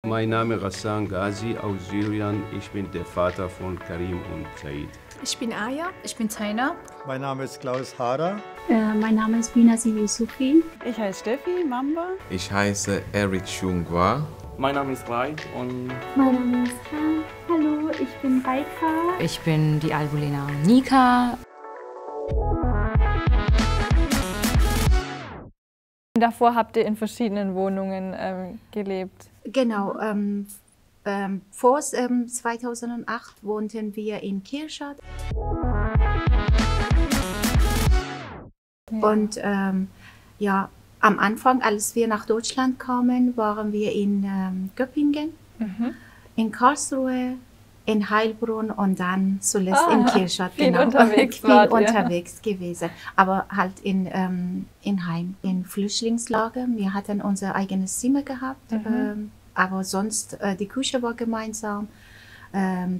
Mein Name ist Ghassan Ghazi aus Syrien. Ich bin der Vater von Karim und Said. Ich bin Aya. Ich bin Taina. Mein Name ist Klaus Hader. Mein Name ist Binazir Yusufi. Ich heiße Steffi Mamba. Ich heiße Eric Chungwa. Mein Name ist Rai und... Mein Name ist Han. Hallo, ich bin Raika. Ich bin die Albulena Nika. Davor habt ihr in verschiedenen Wohnungen gelebt. Genau. Vor 2008 wohnten wir in Kirchstadt. Ja. Und am Anfang, als wir nach Deutschland kamen, waren wir in Göppingen, in Karlsruhe, in Heilbronn und dann zuletzt in Kirchstadt. Viel unterwegs gewesen. Aber halt in Heim, in Flüchtlingslager. Wir hatten unser eigenes Zimmer gehabt, aber sonst die Küche war gemeinsam,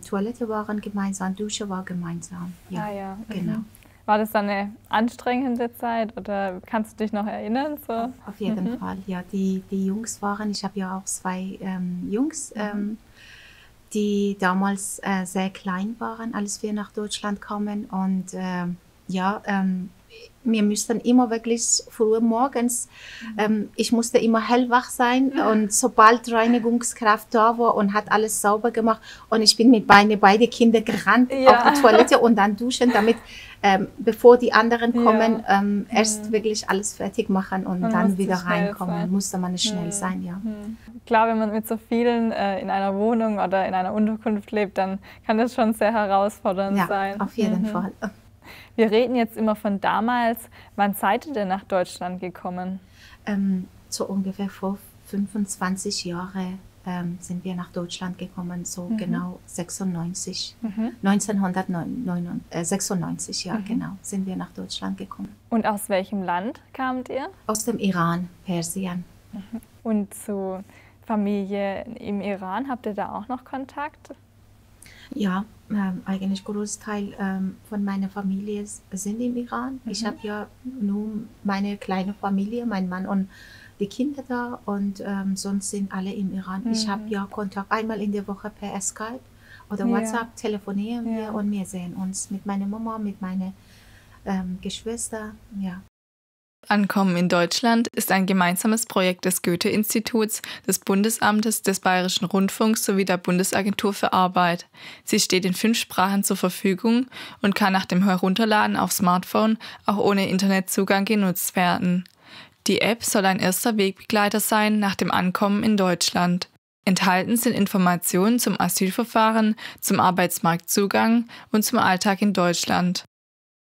Toilette waren gemeinsam, Dusche war gemeinsam. Ja, genau. War das dann eine anstrengende Zeit oder kannst du dich noch erinnern? So? Auf jeden Fall, ja. Die Jungs waren, ich habe ja auch zwei Jungs, die damals sehr klein waren, als wir nach Deutschland kamen. Und wir mussten immer wirklich früh morgens, ich musste immer hellwach sein und sobald Reinigungskraft da war und hat alles sauber gemacht und ich bin mit beide Kinder gerannt auf die Toilette und dann duschen, damit bevor die anderen kommen, erst wirklich alles fertig machen und dann wieder reinkommen. Musste man schnell sein, ja. Klar, wenn man mit so vielen in einer Wohnung oder in einer Unterkunft lebt, dann kann das schon sehr herausfordernd sein. Ja, auf jeden Fall. Wir reden jetzt immer von damals. Wann seid ihr denn nach Deutschland gekommen? So ungefähr vor 25 Jahren sind wir nach Deutschland gekommen, so genau 96. 1996, ja genau, sind wir nach Deutschland gekommen. Und aus welchem Land kamt ihr? Aus dem Iran, Persien. Und zu Familie im Iran, habt ihr da auch noch Kontakt? Ja, eigentlich Großteil von meiner Familie sind im Iran. Ich habe ja nur meine kleine Familie, mein Mann und die Kinder da und sonst sind alle im Iran. Ich habe ja Kontakt einmal in der Woche per Skype oder WhatsApp, telefonieren wir und wir sehen uns mit meiner Mama, mit meinen Geschwistern, ja. Ankommen in Deutschland ist ein gemeinsames Projekt des Goethe-Instituts, des Bundesamtes, des Bayerischen Rundfunks sowie der Bundesagentur für Arbeit. Sie steht in 5 Sprachen zur Verfügung und kann nach dem Herunterladen auf Smartphone auch ohne Internetzugang genutzt werden. Die App soll ein erster Wegbegleiter sein nach dem Ankommen in Deutschland. Enthalten sind Informationen zum Asylverfahren, zum Arbeitsmarktzugang und zum Alltag in Deutschland.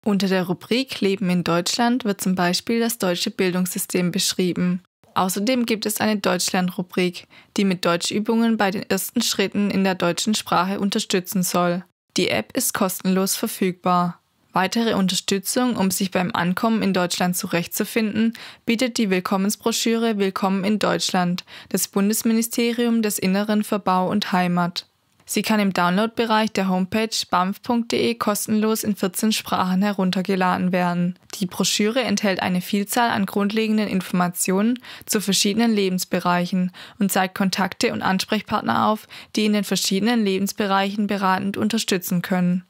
Unter der Rubrik Leben in Deutschland wird zum Beispiel das deutsche Bildungssystem beschrieben. Außerdem gibt es eine Deutschland-Rubrik, die mit Deutschübungen bei den ersten Schritten in der deutschen Sprache unterstützen soll. Die App ist kostenlos verfügbar. Weitere Unterstützung, um sich beim Ankommen in Deutschland zurechtzufinden, bietet die Willkommensbroschüre Willkommen in Deutschland des Bundesministeriums des Inneren für Bau und Heimat. Sie kann im Download-Bereich der Homepage bamf.de kostenlos in 14 Sprachen heruntergeladen werden. Die Broschüre enthält eine Vielzahl an grundlegenden Informationen zu verschiedenen Lebensbereichen und zeigt Kontakte und Ansprechpartner auf, die in den verschiedenen Lebensbereichen beratend unterstützen können.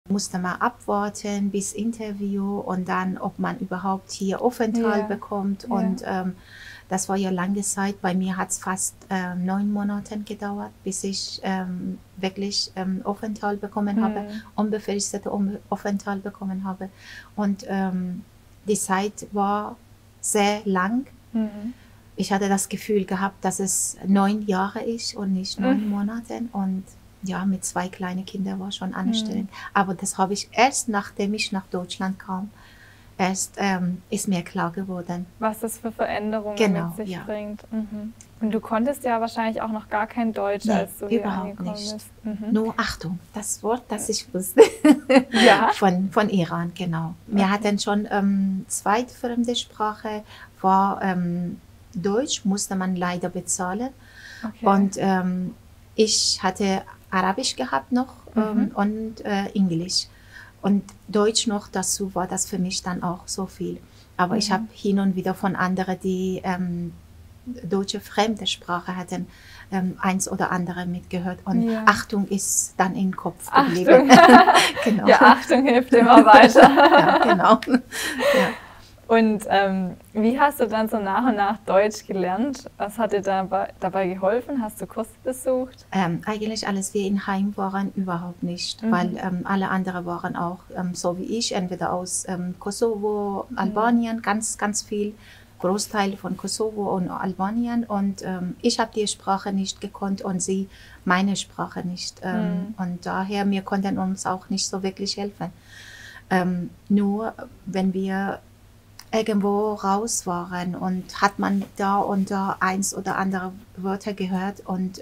Musste man abwarten bis Interview und dann, ob man überhaupt hier Aufenthalt bekommt. Und das war ja lange Zeit. Bei mir hat es fast 9 Monate gedauert, bis ich wirklich Aufenthalt bekommen habe, unbefristete Aufenthalt bekommen habe. Und die Zeit war sehr lang. Ich hatte das Gefühl gehabt, dass es 9 Jahre ist und nicht 9 Monate. Und ja, mit 2 kleinen Kindern war schon anstrengend. Aber das habe ich erst, nachdem ich nach Deutschland kam, ist mir klar geworden. Was das für Veränderungen mit sich bringt. Und du konntest ja wahrscheinlich auch noch gar kein Deutsch, als du hier angekommen bist. Nur Achtung, das Wort, das ich wusste, von Iran, genau. Wir hatten schon zweite fremde Sprache, war Deutsch, musste man leider bezahlen. Und ich hatte Arabisch gehabt noch und Englisch. Und Deutsch noch dazu war das für mich dann auch so viel. Aber ich habe hin und wieder von anderen, die deutsche fremde Sprache hatten, eins oder andere mitgehört. Und Achtung ist dann im Kopf geblieben. Genau. Ja, Achtung hilft immer weiter. Ja, genau. Ja. Und wie hast du dann so nach und nach Deutsch gelernt? Was hat dir dabei geholfen? Hast du Kurse besucht? Eigentlich alles, wir in Heim waren, überhaupt nicht, weil alle anderen waren auch so wie ich, entweder aus Kosovo, Albanien, ganz, ganz viel, Großteil von Kosovo und Albanien, und ich habe die Sprache nicht gekonnt und sie meine Sprache nicht. Und daher, wir konnten uns auch nicht so wirklich helfen. Nur wenn wir irgendwo raus waren und hat man da und da eins oder andere Wörter gehört, und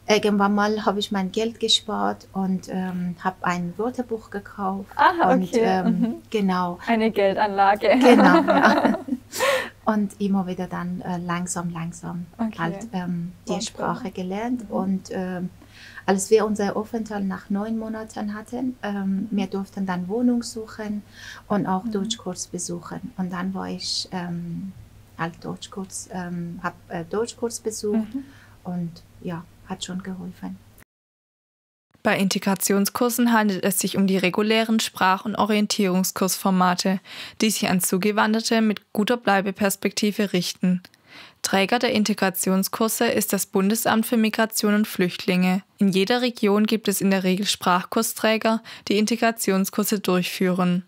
irgendwann mal habe ich mein Geld gespart und habe ein Wörterbuch gekauft. Okay. Und, genau. Eine Geldanlage. Genau, ja. Und immer wieder dann langsam halt die Sprache gelernt. Und als wir unser Aufenthalt nach 9 Monaten hatten, wir durften dann Wohnung suchen und auch Deutschkurs besuchen. Und dann war ich halt Deutschkurs, habe Deutschkurs besucht und ja, hat schon geholfen. Bei Integrationskursen handelt es sich um die regulären Sprach- und Orientierungskursformate, die sich an Zugewanderte mit guter Bleibeperspektive richten. Träger der Integrationskurse ist das Bundesamt für Migration und Flüchtlinge. In jeder Region gibt es in der Regel Sprachkursträger, die Integrationskurse durchführen.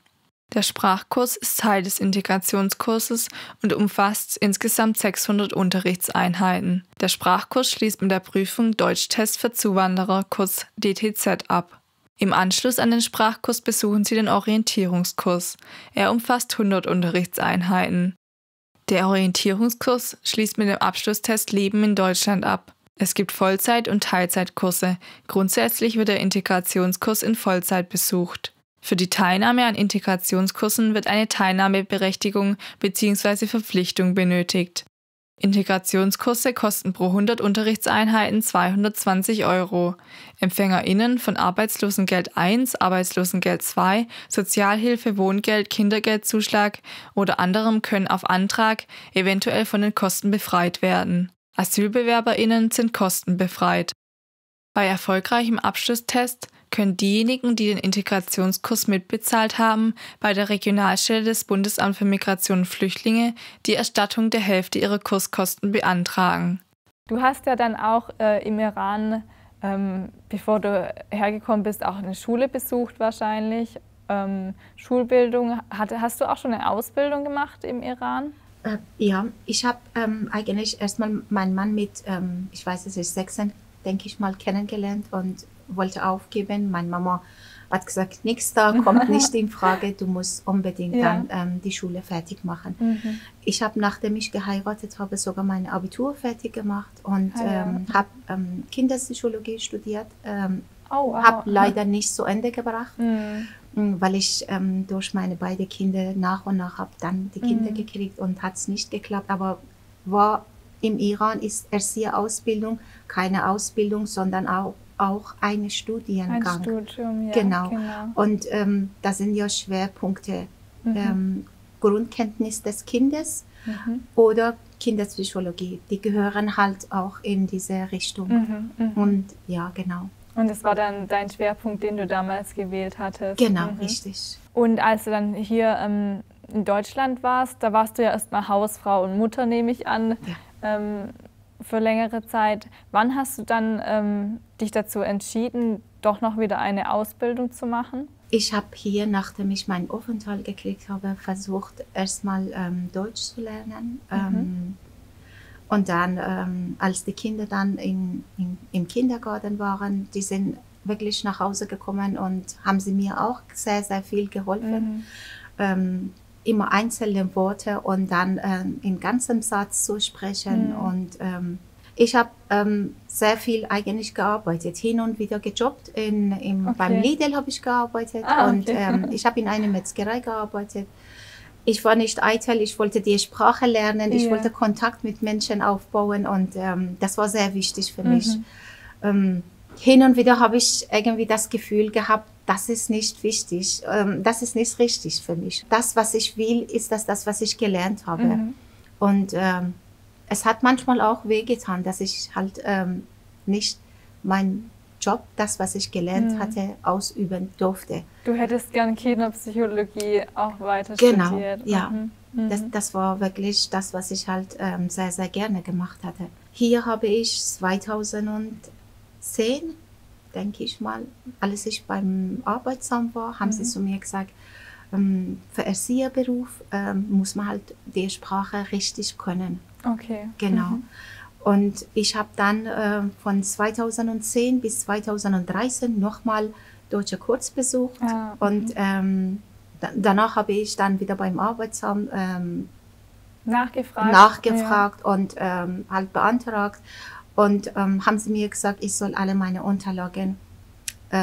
Der Sprachkurs ist Teil des Integrationskurses und umfasst insgesamt 600 Unterrichtseinheiten. Der Sprachkurs schließt mit der Prüfung Deutschtest für Zuwanderer, kurz DTZ, ab. Im Anschluss an den Sprachkurs besuchen Sie den Orientierungskurs. Er umfasst 100 Unterrichtseinheiten. Der Orientierungskurs schließt mit dem Abschlusstest Leben in Deutschland ab. Es gibt Vollzeit- und Teilzeitkurse. Grundsätzlich wird der Integrationskurs in Vollzeit besucht. Für die Teilnahme an Integrationskursen wird eine Teilnahmeberechtigung bzw. Verpflichtung benötigt. Integrationskurse kosten pro 100 Unterrichtseinheiten 220 €. EmpfängerInnen von Arbeitslosengeld I, Arbeitslosengeld II, Sozialhilfe, Wohngeld, Kindergeldzuschlag oder anderem können auf Antrag eventuell von den Kosten befreit werden. AsylbewerberInnen sind kostenbefreit. Bei erfolgreichem Abschlusstest können diejenigen, die den Integrationskurs mitbezahlt haben, bei der Regionalstelle des Bundesamts für Migration und Flüchtlinge die Erstattung der Hälfte ihrer Kurskosten beantragen. Du hast ja dann auch im Iran, bevor du hergekommen bist, auch eine Schule besucht wahrscheinlich. Schulbildung. Hast du auch schon eine Ausbildung gemacht im Iran? Ja, ich habe eigentlich erstmal meinen Mann mit, ich weiß es ist 16, denke ich mal, kennengelernt und wollte aufgeben. Meine Mama hat gesagt, nichts da, kommt nicht in Frage, du musst unbedingt dann die Schule fertig machen. Ich habe, nachdem ich geheiratet habe, sogar mein Abitur fertig gemacht und habe Kinderpsychologie studiert, habe leider nicht zu Ende gebracht, weil ich durch meine beiden Kinder nach und nach habe dann die Kinder gekriegt und hat es nicht geklappt, aber war im Iran ist Erzieherausbildung keine Ausbildung, sondern auch ein Studiengang. Ein Studium, ja. Genau. Und da sind ja Schwerpunkte. Grundkenntnis des Kindes oder Kinderpsychologie. Die gehören halt auch in diese Richtung. Und ja, genau. Und das war dann dein Schwerpunkt, den du damals gewählt hattest? Genau, richtig. Und als du dann hier in Deutschland warst, da warst du ja erstmal Hausfrau und Mutter, nehme ich an, für längere Zeit. Wann hast du dann dich dazu entschieden, doch noch wieder eine Ausbildung zu machen? Ich habe hier, nachdem ich meinen Aufenthalt gekriegt habe, versucht, erstmal Deutsch zu lernen. Und dann, als die Kinder dann im Kindergarten waren, die sind wirklich nach Hause gekommen und haben sie mir auch sehr, sehr viel geholfen. Immer einzelne Worte und dann in ganzem Satz zu sprechen. Und ich habe sehr viel eigentlich gearbeitet, hin und wieder gejobbt. Beim Lidl habe ich gearbeitet und ich habe in einer Metzgerei gearbeitet. Ich war nicht eitel, ich wollte die Sprache lernen, ich wollte Kontakt mit Menschen aufbauen und das war sehr wichtig für mich. Hin und wieder habe ich irgendwie das Gefühl gehabt, das ist nicht wichtig, das ist nicht richtig für mich. Das, was ich will, ist das was ich gelernt habe. Und es hat manchmal auch wehgetan, dass ich halt nicht meinen Job, das, was ich gelernt hatte, ausüben durfte. Du hättest gern Kinderpsychologie auch weiter Genau, studiert. ja. Das war wirklich das, was ich halt sehr, sehr gerne gemacht hatte. Hier habe ich 2010, denke ich mal, als ich beim Arbeitsamt war, haben sie zu mir gesagt, für Erzieherberuf muss man halt die Sprache richtig können. Okay. Genau. Und ich habe dann von 2010 bis 2013 nochmal deutsche Kurs besucht. Und danach habe ich dann wieder beim Arbeitsamt nachgefragt und halt beantragt. Und haben sie mir gesagt, ich soll alle meine Unterlagen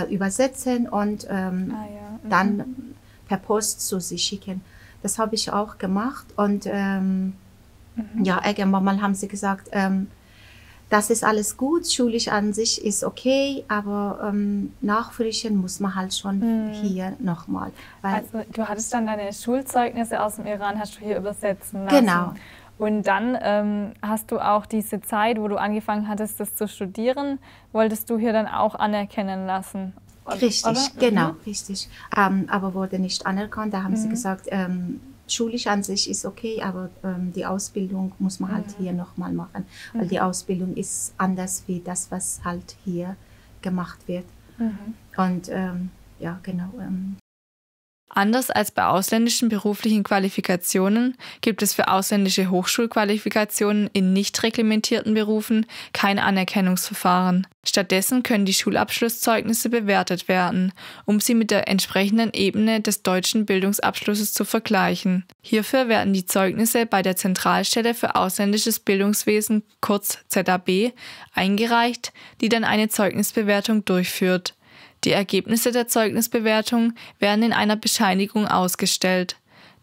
übersetzen und dann per Post zu sie schicken. Das habe ich auch gemacht und ja, irgendwann mal haben sie gesagt, das ist alles gut, schulisch an sich ist okay, aber nachfrischen muss man halt schon hier nochmal. Also du hattest dann deine Schulzeugnisse aus dem Iran, hast du hier übersetzen lassen. Genau. Und dann hast du auch diese Zeit, wo du angefangen hattest, das zu studieren, wolltest du hier dann auch anerkennen lassen? Richtig, oder? Genau, richtig. Aber wurde nicht anerkannt, da haben sie gesagt, schulisch an sich ist okay, aber die Ausbildung muss man halt hier nochmal machen, weil die Ausbildung ist anders wie das, was halt hier gemacht wird. Und ja, genau. Anders als bei ausländischen beruflichen Qualifikationen gibt es für ausländische Hochschulqualifikationen in nicht reglementierten Berufen kein Anerkennungsverfahren. Stattdessen können die Schulabschlusszeugnisse bewertet werden, um sie mit der entsprechenden Ebene des deutschen Bildungsabschlusses zu vergleichen. Hierfür werden die Zeugnisse bei der Zentralstelle für ausländisches Bildungswesen, kurz ZAB, eingereicht, die dann eine Zeugnisbewertung durchführt. Die Ergebnisse der Zeugnisbewertung werden in einer Bescheinigung ausgestellt.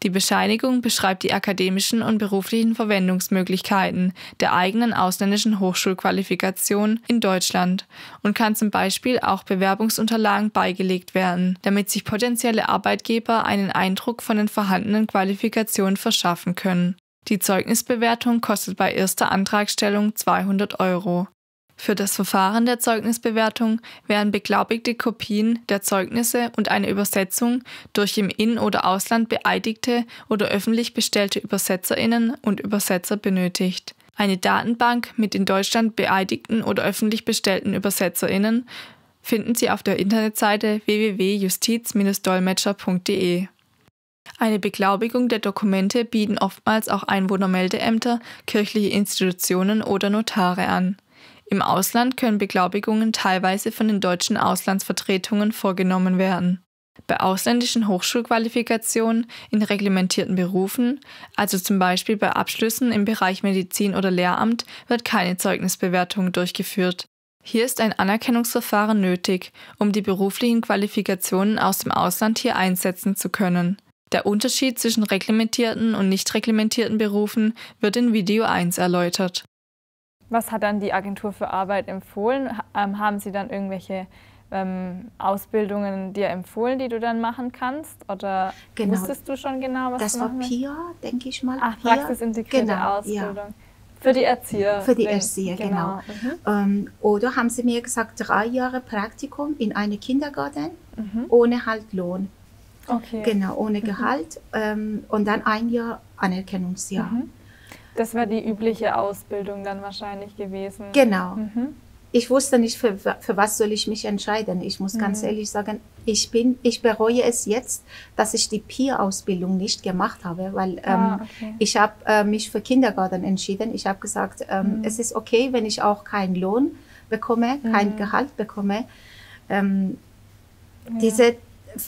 Die Bescheinigung beschreibt die akademischen und beruflichen Verwendungsmöglichkeiten der eigenen ausländischen Hochschulqualifikation in Deutschland und kann zum Beispiel auch Bewerbungsunterlagen beigelegt werden, damit sich potenzielle Arbeitgeber einen Eindruck von den vorhandenen Qualifikationen verschaffen können. Die Zeugnisbewertung kostet bei erster Antragstellung 200 €. Für das Verfahren der Zeugnisbewertung werden beglaubigte Kopien der Zeugnisse und eine Übersetzung durch im In- oder Ausland beeidigte oder öffentlich bestellte ÜbersetzerInnen und Übersetzer benötigt. Eine Datenbank mit in Deutschland beeidigten oder öffentlich bestellten ÜbersetzerInnen finden Sie auf der Internetseite www.justiz-dolmetscher.de. Eine Beglaubigung der Dokumente bieten oftmals auch Einwohnermeldeämter, kirchliche Institutionen oder Notare an. Im Ausland können Beglaubigungen teilweise von den deutschen Auslandsvertretungen vorgenommen werden. Bei ausländischen Hochschulqualifikationen in reglementierten Berufen, also zum Beispiel bei Abschlüssen im Bereich Medizin oder Lehramt, wird keine Zeugnisbewertung durchgeführt. Hier ist ein Anerkennungsverfahren nötig, um die beruflichen Qualifikationen aus dem Ausland hier einsetzen zu können. Der Unterschied zwischen reglementierten und nicht reglementierten Berufen wird in Video 1 erläutert. Was hat dann die Agentur für Arbeit empfohlen? Haben Sie dann irgendwelche Ausbildungen dir empfohlen, die du dann machen kannst? Oder wusstest du schon genau, was du machen willst? Das war PIA, denke ich mal. Ach, praxisintegrierte Ausbildung. Ja. Für die Erzieher. Für die Erzieher, genau. Oder haben sie mir gesagt, 3 Jahre Praktikum in einem Kindergarten ohne halt Lohn. Okay. Genau, ohne Gehalt. Und dann 1 Jahr Anerkennungsjahr. Das wäre die übliche Ausbildung dann wahrscheinlich gewesen. Genau. Ich wusste nicht, für was soll ich mich entscheiden. Ich muss ganz ehrlich sagen, ich bereue es jetzt, dass ich die PIA-Ausbildung nicht gemacht habe, weil ich habe mich für Kindergarten entschieden. Ich habe gesagt, es ist okay, wenn ich auch keinen Lohn bekomme, kein Gehalt bekomme.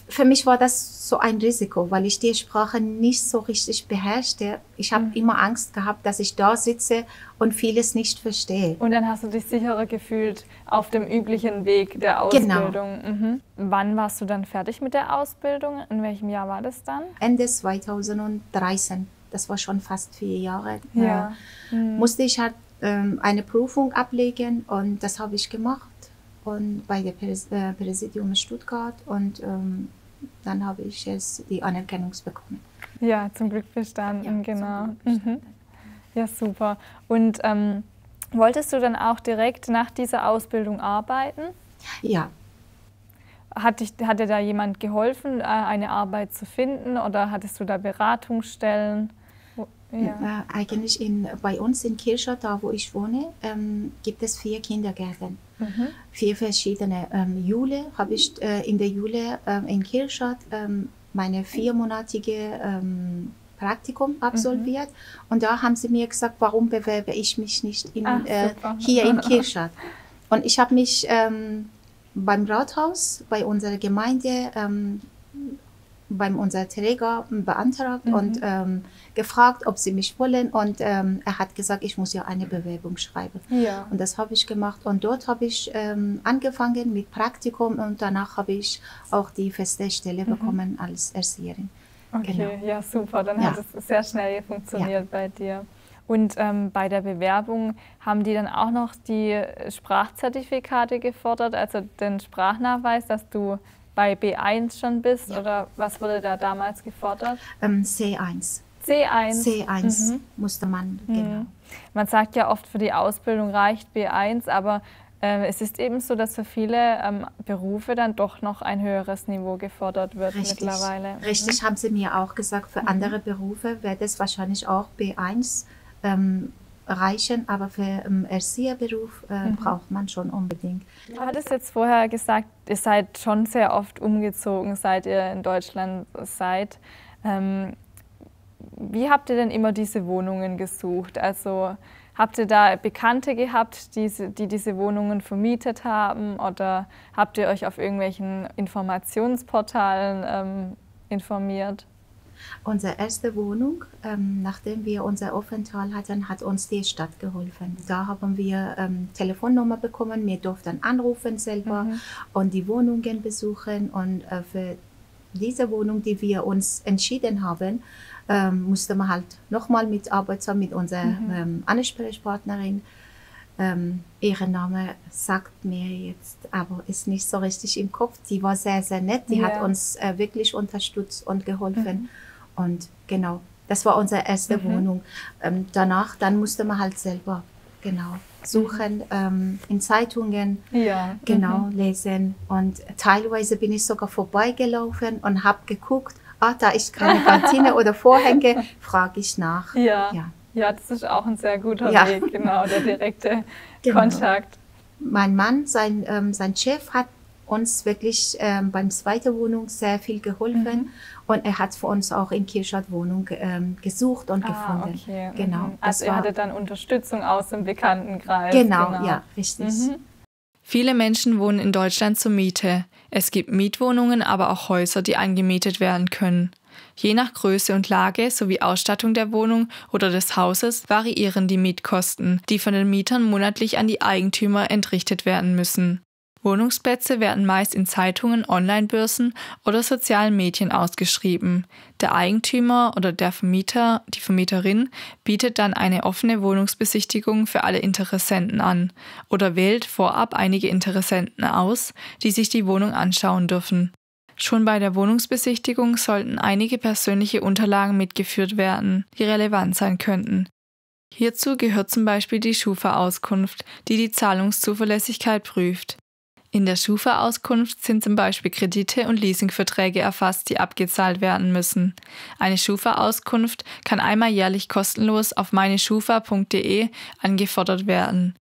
Für mich war das so ein Risiko, weil ich die Sprache nicht so richtig beherrschte. Ich habe immer Angst gehabt, dass ich da sitze und vieles nicht verstehe. Und dann hast du dich sicherer gefühlt auf dem üblichen Weg der Ausbildung. Genau. Wann warst du dann fertig mit der Ausbildung? In welchem Jahr war das dann? Ende 2013. Das war schon fast 4 Jahre. Ja. Musste ich halt eine Prüfung ablegen und das habe ich gemacht. Und bei der Präsidium Stuttgart und dann habe ich jetzt die Anerkennung bekommen. Ja, zum Glück bestanden, ja, genau. Ja, super. Und wolltest du dann auch direkt nach dieser Ausbildung arbeiten? Ja. Hat dir da jemand geholfen, eine Arbeit zu finden, oder hattest du da Beratungsstellen? Ja. Eigentlich bei uns in Kirchstadt, da wo ich wohne, gibt es 4 Kindergärten. 4 verschiedene. Jule habe ich in der Jule in Kirchstadt meine 4-monatige Praktikum absolviert. Und da haben sie mir gesagt, warum bewerbe ich mich nicht hier in Kirchstadt. Und ich habe mich beim Rathaus, bei unserer Gemeinde, beim unser Träger beantragt und gefragt, ob sie mich wollen. Und er hat gesagt, ich muss ja eine Bewerbung schreiben. Ja. Und das habe ich gemacht. Und dort habe ich angefangen mit Praktikum und danach habe ich auch die feste Stelle bekommen als Erzieherin. Okay, genau. Ja, super. Dann hat es sehr schnell funktioniert bei dir. Und bei der Bewerbung haben die dann auch noch die Sprachzertifikate gefordert, also den Sprachnachweis, dass du bei B1 schon bist, oder was wurde da damals gefordert? C1. C1? C1 musste man, genau. Man sagt ja oft, für die Ausbildung reicht B1, aber es ist eben so, dass für viele Berufe dann doch noch ein höheres Niveau gefordert wird mittlerweile. Richtig, haben sie mir auch gesagt, für andere Berufe wird es wahrscheinlich auch B1 reichen, aber für den Erzieherberuf braucht man schon unbedingt. Du hattest jetzt vorher gesagt, ihr seid schon sehr oft umgezogen, seit ihr in Deutschland seid. Wie habt ihr denn immer diese Wohnungen gesucht? Also habt ihr da Bekannte gehabt, die diese Wohnungen vermietet haben, oder habt ihr euch auf irgendwelchen Informationsportalen informiert? Unsere erste Wohnung, nachdem wir unser Aufenthalt hatten, hat uns die Stadt geholfen. Da haben wir Telefonnummer bekommen, wir durften anrufen selber und die Wohnungen besuchen. Und für diese Wohnung, die wir uns entschieden haben, musste man halt nochmal mit Arbeitsamt, mit unserer Ansprechpartnerin. Ihr Name sagt mir jetzt, aber ist nicht so richtig im Kopf. Die war sehr, sehr nett. Die hat uns wirklich unterstützt und geholfen. Und genau, das war unsere erste Wohnung. Danach, dann musste man halt selber suchen, in Zeitungen lesen. Und teilweise bin ich sogar vorbeigelaufen und habe geguckt, da ist keine Kantine oder Vorhänge, frage ich nach. Ja, das ist auch ein sehr guter Weg, genau, der direkte Kontakt. Mein Mann, sein Chef, hat uns wirklich beim zweiten Wohnung sehr viel geholfen und er hat für uns auch in Kirchstadt Wohnung gesucht und gefunden. Okay. Genau. Also ihr hattet dann Unterstützung aus dem Bekanntenkreis. Genau, ja, richtig. Viele Menschen wohnen in Deutschland zur Miete. Es gibt Mietwohnungen, aber auch Häuser, die angemietet werden können. Je nach Größe und Lage sowie Ausstattung der Wohnung oder des Hauses variieren die Mietkosten, die von den Mietern monatlich an die Eigentümer entrichtet werden müssen. Wohnungsplätze werden meist in Zeitungen, Online-Börsen oder sozialen Medien ausgeschrieben. Der Eigentümer oder der Vermieter, die Vermieterin, bietet dann eine offene Wohnungsbesichtigung für alle Interessenten an oder wählt vorab einige Interessenten aus, die sich die Wohnung anschauen dürfen. Schon bei der Wohnungsbesichtigung sollten einige persönliche Unterlagen mitgeführt werden, die relevant sein könnten. Hierzu gehört zum Beispiel die Schufa-Auskunft, die die Zahlungszuverlässigkeit prüft. In der Schufa-Auskunft sind zum Beispiel Kredite und Leasingverträge erfasst, die abgezahlt werden müssen. Eine Schufa-Auskunft kann einmal jährlich kostenlos auf meineschufa.de angefordert werden.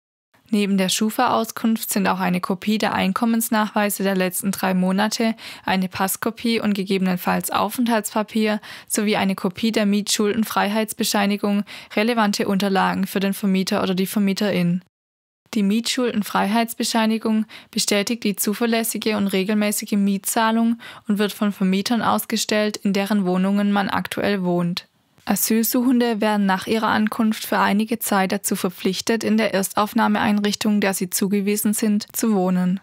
Neben der Schufa-Auskunft sind auch eine Kopie der Einkommensnachweise der letzten 3 Monate, eine Passkopie und gegebenenfalls Aufenthaltspapier sowie eine Kopie der Mietschuldenfreiheitsbescheinigung relevante Unterlagen für den Vermieter oder die Vermieterin. Die Mietschuldenfreiheitsbescheinigung bestätigt die zuverlässige und regelmäßige Mietzahlung und wird von Vermietern ausgestellt, in deren Wohnungen man aktuell wohnt. Asylsuchende werden nach ihrer Ankunft für einige Zeit dazu verpflichtet, in der Erstaufnahmeeinrichtung, der sie zugewiesen sind, zu wohnen.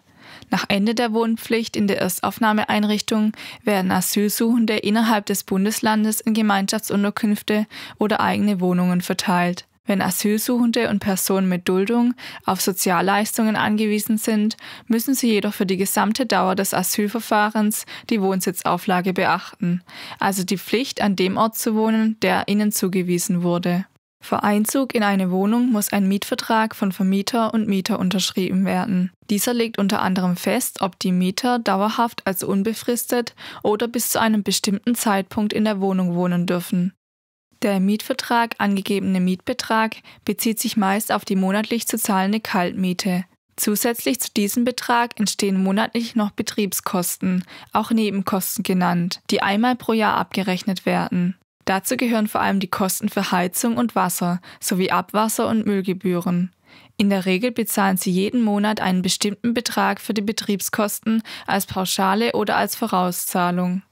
Nach Ende der Wohnpflicht in der Erstaufnahmeeinrichtung werden Asylsuchende innerhalb des Bundeslandes in Gemeinschaftsunterkünfte oder eigene Wohnungen verteilt. Wenn Asylsuchende und Personen mit Duldung auf Sozialleistungen angewiesen sind, müssen sie jedoch für die gesamte Dauer des Asylverfahrens die Wohnsitzauflage beachten, also die Pflicht, an dem Ort zu wohnen, der ihnen zugewiesen wurde. Vor Einzug in eine Wohnung muss ein Mietvertrag von Vermieter und Mieter unterschrieben werden. Dieser legt unter anderem fest, ob die Mieter dauerhaft, also unbefristet oder bis zu einem bestimmten Zeitpunkt in der Wohnung wohnen dürfen. Der im Mietvertrag angegebene Mietbetrag bezieht sich meist auf die monatlich zu zahlende Kaltmiete. Zusätzlich zu diesem Betrag entstehen monatlich noch Betriebskosten, auch Nebenkosten genannt, die einmal pro Jahr abgerechnet werden. Dazu gehören vor allem die Kosten für Heizung und Wasser sowie Abwasser- und Müllgebühren. In der Regel bezahlen Sie jeden Monat einen bestimmten Betrag für die Betriebskosten als Pauschale oder als Vorauszahlung.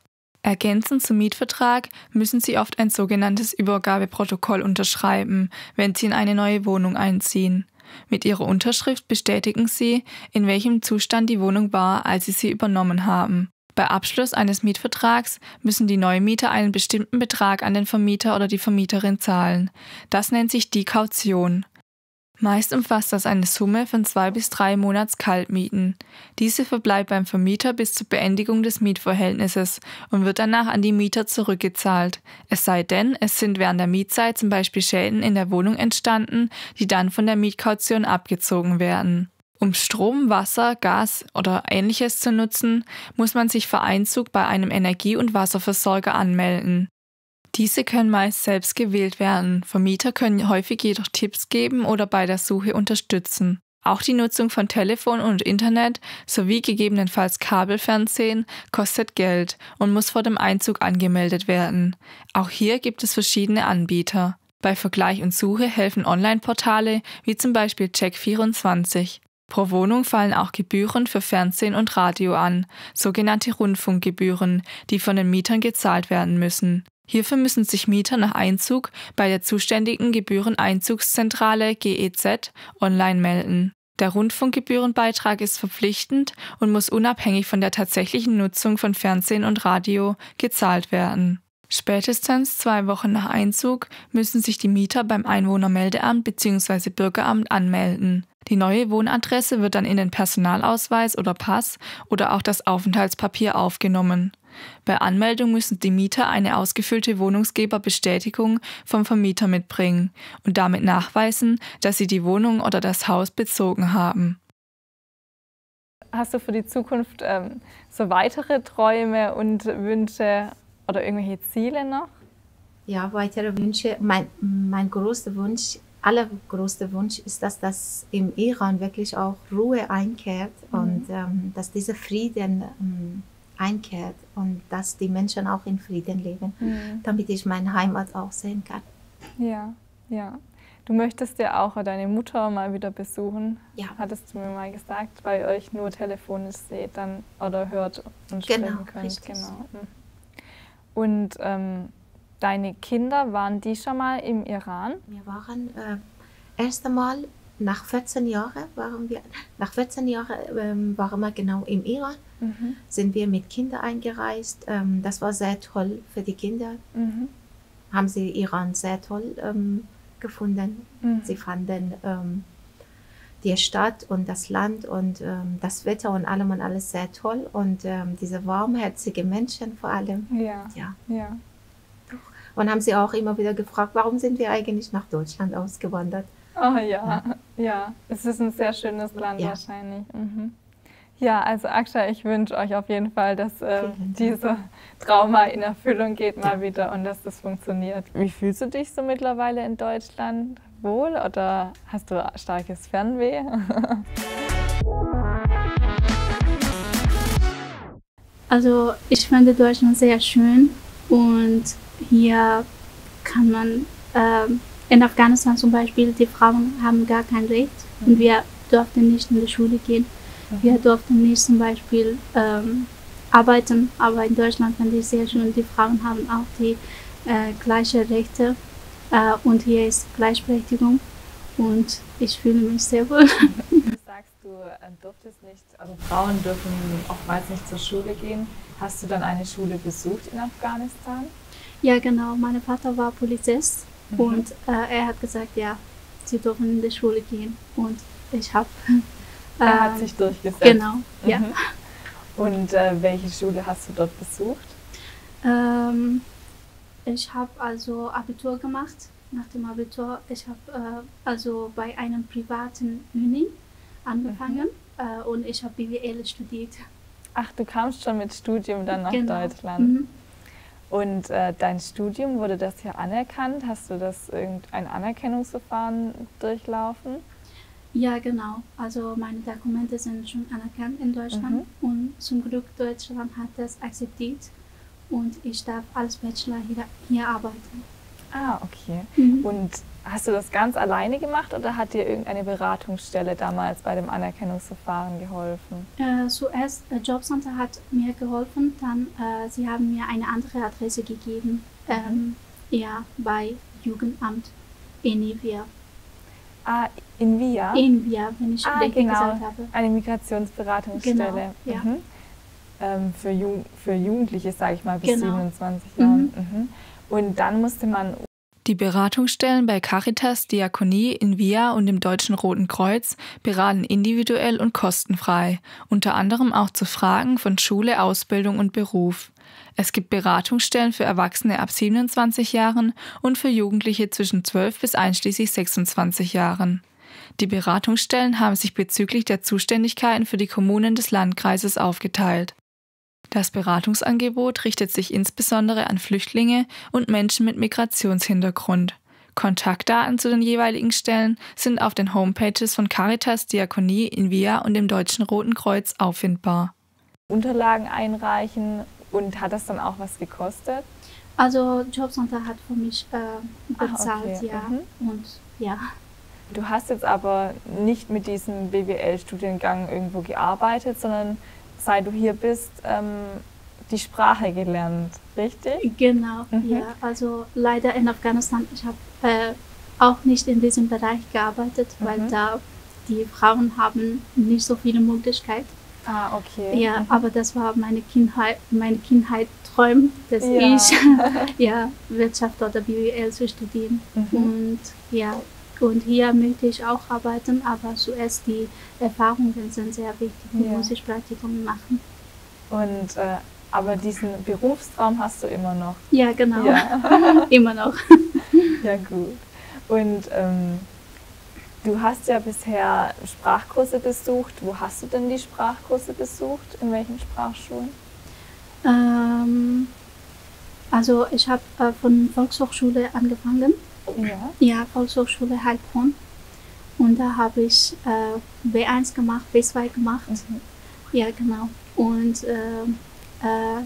Ergänzend zum Mietvertrag müssen Sie oft ein sogenanntes Übergabeprotokoll unterschreiben, wenn Sie in eine neue Wohnung einziehen. Mit Ihrer Unterschrift bestätigen Sie, in welchem Zustand die Wohnung war, als Sie sie übernommen haben. Bei Abschluss eines Mietvertrags müssen die Neumieter einen bestimmten Betrag an den Vermieter oder die Vermieterin zahlen. Das nennt sich die Kaution. Meist umfasst das eine Summe von 2 bis 3 Monatskaltmieten. Diese verbleibt beim Vermieter bis zur Beendigung des Mietverhältnisses und wird danach an die Mieter zurückgezahlt. Es sei denn, es sind während der Mietzeit zum Beispiel Schäden in der Wohnung entstanden, die dann von der Mietkaution abgezogen werden. Um Strom, Wasser, Gas oder Ähnliches zu nutzen, muss man sich vor Einzug bei einem Energie- und Wasserversorger anmelden. Diese können meist selbst gewählt werden. Vermieter können häufig jedoch Tipps geben oder bei der Suche unterstützen. Auch die Nutzung von Telefon und Internet sowie gegebenenfalls Kabelfernsehen kostet Geld und muss vor dem Einzug angemeldet werden. Auch hier gibt es verschiedene Anbieter. Bei Vergleich und Suche helfen Online-Portale wie zum Beispiel Check24. Pro Wohnung fallen auch Gebühren für Fernsehen und Radio an, sogenannte Rundfunkgebühren, die von den Mietern gezahlt werden müssen. Hierfür müssen sich Mieter nach Einzug bei der zuständigen Gebühreneinzugszentrale GEZ online melden. Der Rundfunkgebührenbeitrag ist verpflichtend und muss unabhängig von der tatsächlichen Nutzung von Fernsehen und Radio gezahlt werden. Spätestens 2 Wochen nach Einzug müssen sich die Mieter beim Einwohnermeldeamt bzw. Bürgeramt anmelden. Die neue Wohnadresse wird dann in den Personalausweis oder Pass oder auch das Aufenthaltspapier aufgenommen. Bei Anmeldung müssen die Mieter eine ausgefüllte Wohnungsgeberbestätigung vom Vermieter mitbringen und damit nachweisen, dass sie die Wohnung oder das Haus bezogen haben. Hast du für die Zukunft so weitere Träume und Wünsche oder irgendwelche Ziele noch? Ja, weitere Wünsche. Mein größter Wunsch, allergrößter Wunsch ist, dass das im Iran wirklich auch Ruhe einkehrt und dass dieser Frieden einkehrt und dass die Menschen auch in Frieden leben, damit ich meine Heimat auch sehen kann. Ja, ja. Du möchtest ja auch deine Mutter mal wieder besuchen, ja. Hattest du mir mal gesagt, weil ihr euch nur telefonisch seht dann oder hört und sprechen könnt. Richtig. Genau. Und deine Kinder, waren die schon mal im Iran? Wir waren erst einmal nach 14 Jahren waren wir genau im Iran. Sind wir mit Kindern eingereist. Das war sehr toll für die Kinder. Haben sie Iran sehr toll gefunden. Sie fanden die Stadt und das Land und das Wetter und allem und alles sehr toll. Und diese warmherzigen Menschen vor allem. Ja. Und haben sie auch immer wieder gefragt, warum sind wir eigentlich nach Deutschland ausgewandert? Oh ja. Es ist ein sehr schönes Land wahrscheinlich. Ja, also Akshay, ich wünsche euch auf jeden Fall, dass dieser Trauma in Erfüllung geht mal wieder und dass das funktioniert. Wie fühlst du dich so mittlerweile in Deutschland? Wohl oder hast du starkes Fernweh? Also ich finde Deutschland sehr schön und hier kann man, in Afghanistan zum Beispiel, die Frauen haben gar kein Recht und wir durften nicht in die Schule gehen. Wir durften nicht zum Beispiel arbeiten, aber in Deutschland finde ich sehr schön, die Frauen haben auch die gleichen Rechte und hier ist Gleichberechtigung und ich fühle mich sehr wohl. Du sagst, du durftest nicht, also Frauen dürfen oftmals nicht zur Schule gehen. Hast du dann eine Schule besucht in Afghanistan? Ja, genau. Mein Vater war Polizist und er hat gesagt, ja, sie dürfen in die Schule gehen und ich habe... Er hat sich durchgesetzt. Genau, ja. Und welche Schule hast du dort besucht? Ich habe also Abitur gemacht nach dem Abitur, ich habe also bei einem privaten Uni angefangen und ich habe BWL studiert. Ach, du kamst schon mit Studium dann nach Deutschland. Mhm. Und dein Studium, wurde das hier anerkannt? Hast du das irgendein Anerkennungsverfahren durchlaufen? Ja, genau. Also meine Dokumente sind schon anerkannt in Deutschland und zum Glück Deutschland hat das akzeptiert und ich darf als Bachelor hier arbeiten. Ah, okay. Und hast du das ganz alleine gemacht oder hat dir irgendeine Beratungsstelle damals bei dem Anerkennungsverfahren geholfen? Zuerst Jobcenter hat mir geholfen, dann sie haben mir eine andere Adresse gegeben, ja, bei Jugendamt in Nivea. Ah, in Via? In Via, wenn ich richtig gesagt habe. Eine Migrationsberatungsstelle. Genau, ja. Für Jugendliche, sage ich mal, bis 27 Jahren. Und dann musste man... Die Beratungsstellen bei Caritas, Diakonie, in Via und dem Deutschen Roten Kreuz beraten individuell und kostenfrei, unter anderem auch zu Fragen von Schule, Ausbildung und Beruf. Es gibt Beratungsstellen für Erwachsene ab 27 Jahren und für Jugendliche zwischen 12 bis einschließlich 26 Jahren. Die Beratungsstellen haben sich bezüglich der Zuständigkeiten für die Kommunen des Landkreises aufgeteilt. Das Beratungsangebot richtet sich insbesondere an Flüchtlinge und Menschen mit Migrationshintergrund. Kontaktdaten zu den jeweiligen Stellen sind auf den Homepages von Caritas, Diakonie, in Via und dem Deutschen Roten Kreuz auffindbar. Unterlagen einreichen und hat das dann auch was gekostet? Also Jobcenter hat für mich bezahlt, okay. ja. Und ja. Du hast jetzt aber nicht mit diesem BWL-Studiengang irgendwo gearbeitet, sondern seit du hier bist, die Sprache gelernt, richtig? Genau, ja. Also leider in Afghanistan, ich habe auch nicht in diesem Bereich gearbeitet, weil da die Frauen haben nicht so viele Möglichkeiten. Ah, okay. Ja, aber das war meine Kindheit-Träume, dass ich ja, Wirtschaft oder BWL zu studieren. Und ja, und hier möchte ich auch arbeiten, aber zuerst die Erfahrungen sind sehr wichtig, die muss ich Praktikum machen. Und aber diesen Berufstraum hast du immer noch? Ja, genau. Ja. Immer noch. Ja, gut. Und du hast ja bisher Sprachkurse besucht. Wo hast du denn die Sprachkurse besucht? In welchen Sprachschulen? Also ich habe von Volkshochschule angefangen. Ja. Ja, Volkshochschule Heilbronn. Und da habe ich B1 gemacht, B2 gemacht. Ja, genau. Und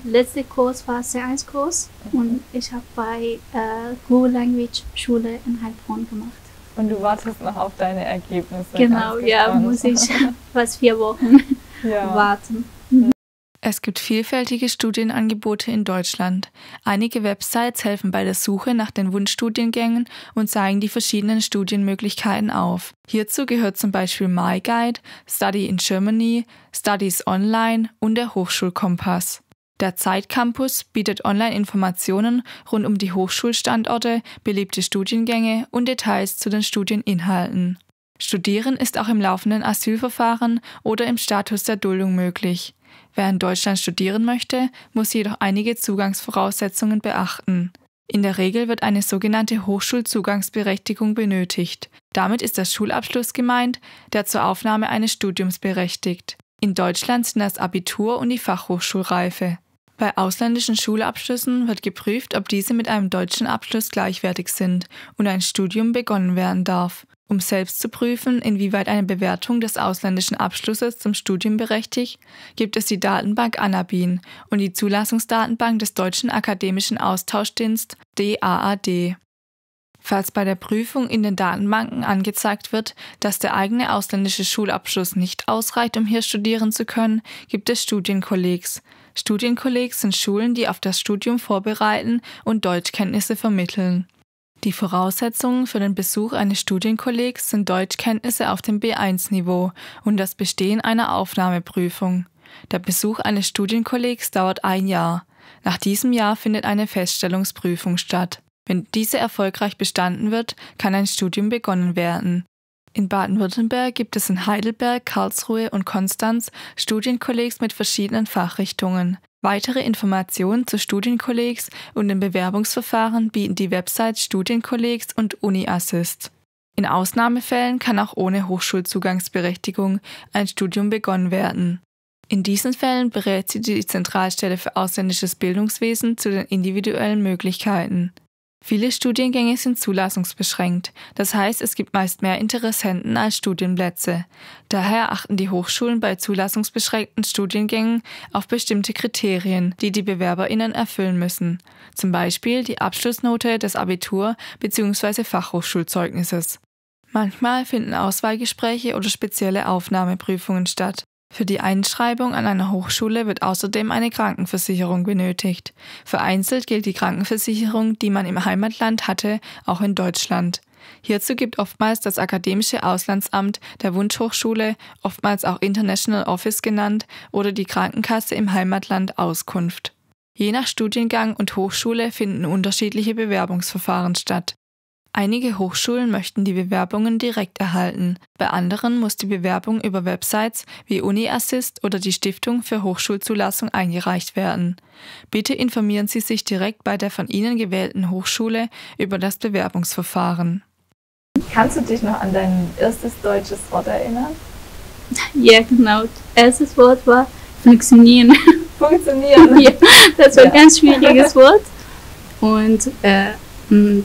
letzter Kurs war C1-Kurs und ich habe bei Google Language Schule in Heilbronn gemacht. Und du wartest noch auf deine Ergebnisse? Genau, ja, muss ich fast 4 Wochen warten. Es gibt vielfältige Studienangebote in Deutschland. Einige Websites helfen bei der Suche nach den Wunschstudiengängen und zeigen die verschiedenen Studienmöglichkeiten auf. Hierzu gehört zum Beispiel MyGuide, Study in Germany, Studies Online und der Hochschulkompass. Der Zeitcampus bietet Online-Informationen rund um die Hochschulstandorte, beliebte Studiengänge und Details zu den Studieninhalten. Studieren ist auch im laufenden Asylverfahren oder im Status der Duldung möglich. Wer in Deutschland studieren möchte, muss jedoch einige Zugangsvoraussetzungen beachten. In der Regel wird eine sogenannte Hochschulzugangsberechtigung benötigt. Damit ist der Schulabschluss gemeint, der zur Aufnahme eines Studiums berechtigt. In Deutschland sind das Abitur und die Fachhochschulreife. Bei ausländischen Schulabschlüssen wird geprüft, ob diese mit einem deutschen Abschluss gleichwertig sind und ein Studium begonnen werden darf. Um selbst zu prüfen, inwieweit eine Bewertung des ausländischen Abschlusses zum Studium berechtigt, gibt es die Datenbank ANABIN und die Zulassungsdatenbank des Deutschen Akademischen Austauschdienst DAAD. Falls bei der Prüfung in den Datenbanken angezeigt wird, dass der eigene ausländische Schulabschluss nicht ausreicht, um hier studieren zu können, gibt es Studienkollegs. Studienkollegs sind Schulen, die auf das Studium vorbereiten und Deutschkenntnisse vermitteln. Die Voraussetzungen für den Besuch eines Studienkollegs sind Deutschkenntnisse auf dem B1-Niveau und das Bestehen einer Aufnahmeprüfung. Der Besuch eines Studienkollegs dauert 1 Jahr. Nach diesem Jahr findet eine Feststellungsprüfung statt. Wenn diese erfolgreich bestanden wird, kann ein Studium begonnen werden. In Baden-Württemberg gibt es in Heidelberg, Karlsruhe und Konstanz Studienkollegs mit verschiedenen Fachrichtungen. Weitere Informationen zu Studienkollegs und den Bewerbungsverfahren bieten die Websites Studienkollegs und UniAssist. In Ausnahmefällen kann auch ohne Hochschulzugangsberechtigung ein Studium begonnen werden. In diesen Fällen berät sie die Zentralstelle für ausländisches Bildungswesen zu den individuellen Möglichkeiten. Viele Studiengänge sind zulassungsbeschränkt, das heißt, es gibt meist mehr Interessenten als Studienplätze. Daher achten die Hochschulen bei zulassungsbeschränkten Studiengängen auf bestimmte Kriterien, die die BewerberInnen erfüllen müssen, zum Beispiel die Abschlussnote des Abitur- bzw. Fachhochschulzeugnisses. Manchmal finden Auswahlgespräche oder spezielle Aufnahmeprüfungen statt. Für die Einschreibung an einer Hochschule wird außerdem eine Krankenversicherung benötigt. Vereinzelt gilt die Krankenversicherung, die man im Heimatland hatte, auch in Deutschland. Hierzu gibt oftmals das Akademische Auslandsamt der Wunschhochschule, oftmals auch International Office genannt, oder die Krankenkasse im Heimatland Auskunft. Je nach Studiengang und Hochschule finden unterschiedliche Bewerbungsverfahren statt. Einige Hochschulen möchten die Bewerbungen direkt erhalten, bei anderen muss die Bewerbung über Websites wie UniAssist oder die Stiftung für Hochschulzulassung eingereicht werden. Bitte informieren Sie sich direkt bei der von Ihnen gewählten Hochschule über das Bewerbungsverfahren. Kannst du dich noch an dein erstes deutsches Wort erinnern? Ja, genau. Erstes Wort war funktionieren. Funktionieren? Ja, das war ein ganz schwieriges Wort. Und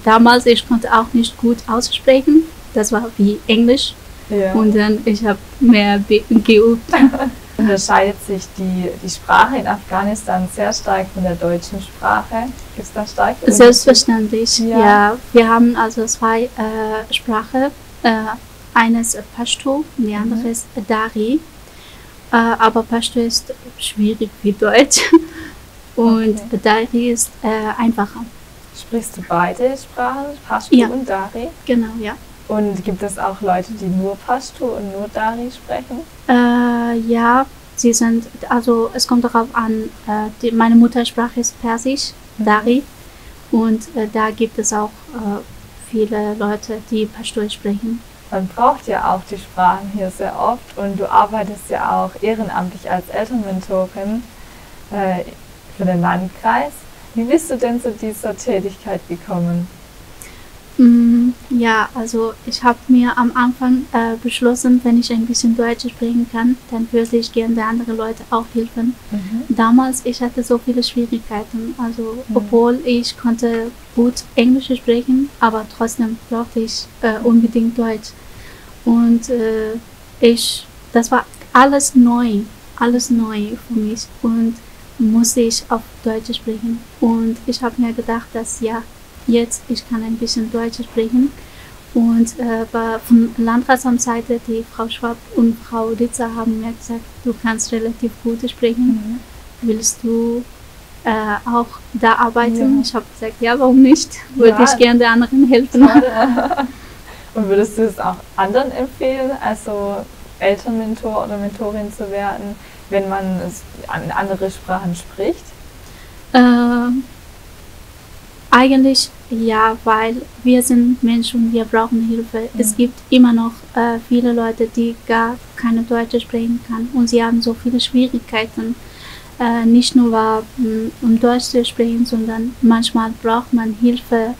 damals, ich konnte auch nicht gut aussprechen. Das war wie Englisch. Ja. Und dann, ich habe mehr geübt. Unterscheidet sich die Sprache in Afghanistan sehr stark von der deutschen Sprache? Gibt es da starke Unterschiede? Selbstverständlich, ja. Wir haben also zwei Sprachen. Eines Pashto und die andere ist Dari. Aber Pashto ist schwierig wie Deutsch. Und Dari ist einfacher. Sprichst du beide Sprachen, Pashto und Dari? Genau, ja. Und gibt es auch Leute, die nur Pashto und nur Dari sprechen? Ja, sie sind, also es kommt darauf an, meine Muttersprache ist Persisch, Dari. Und da gibt es auch viele Leute, die Pashto sprechen. Man braucht ja auch die Sprachen hier sehr oft und du arbeitest ja auch ehrenamtlich als Elternmentorin für den Landkreis. Wie bist du denn zu dieser Tätigkeit gekommen? Ja, also ich habe mir am Anfang beschlossen, wenn ich ein bisschen Deutsch sprechen kann, dann würde ich gerne anderen Leuten auch helfen. Damals, ich hatte so viele Schwierigkeiten, also obwohl ich konnte gut Englisch sprechen, aber trotzdem brauchte ich unbedingt Deutsch. Und das war alles neu für mich und musste ich auf Deutsch sprechen. Und ich habe mir gedacht, dass jetzt ich kann ein bisschen Deutsch sprechen. Und von Landratsamtsseite, die Frau Schwab und Frau Ritzer haben mir gesagt, du kannst relativ gut sprechen. Willst du auch da arbeiten? Ja. Ich habe gesagt, ja, warum nicht? Würde ich gerne den anderen helfen. Und würdest du es auch anderen empfehlen, also Elternmentor oder Mentorin zu werden, wenn man in andere Sprachen spricht? Eigentlich ja, weil wir sind Menschen und wir brauchen Hilfe. Es gibt immer noch viele Leute, die gar keine Deutsch sprechen können und sie haben so viele Schwierigkeiten, nicht nur um Deutsch zu sprechen, sondern manchmal braucht man Hilfe,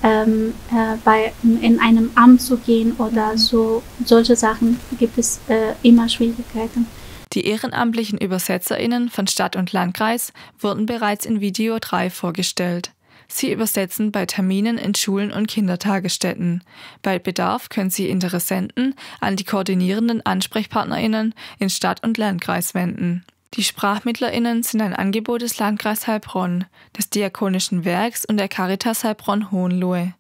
in einem Amt zu gehen oder so. Solche Sachen gibt es immer Schwierigkeiten. Die ehrenamtlichen ÜbersetzerInnen von Stadt und Landkreis wurden bereits in Video 3 vorgestellt. Sie übersetzen bei Terminen in Schulen und Kindertagesstätten. Bei Bedarf können Sie Interessenten an die koordinierenden AnsprechpartnerInnen in Stadt und Landkreis wenden. Die SprachmittlerInnen sind ein Angebot des Landkreises Heilbronn, des Diakonischen Werks und der Caritas Heilbronn-Hohenlohe.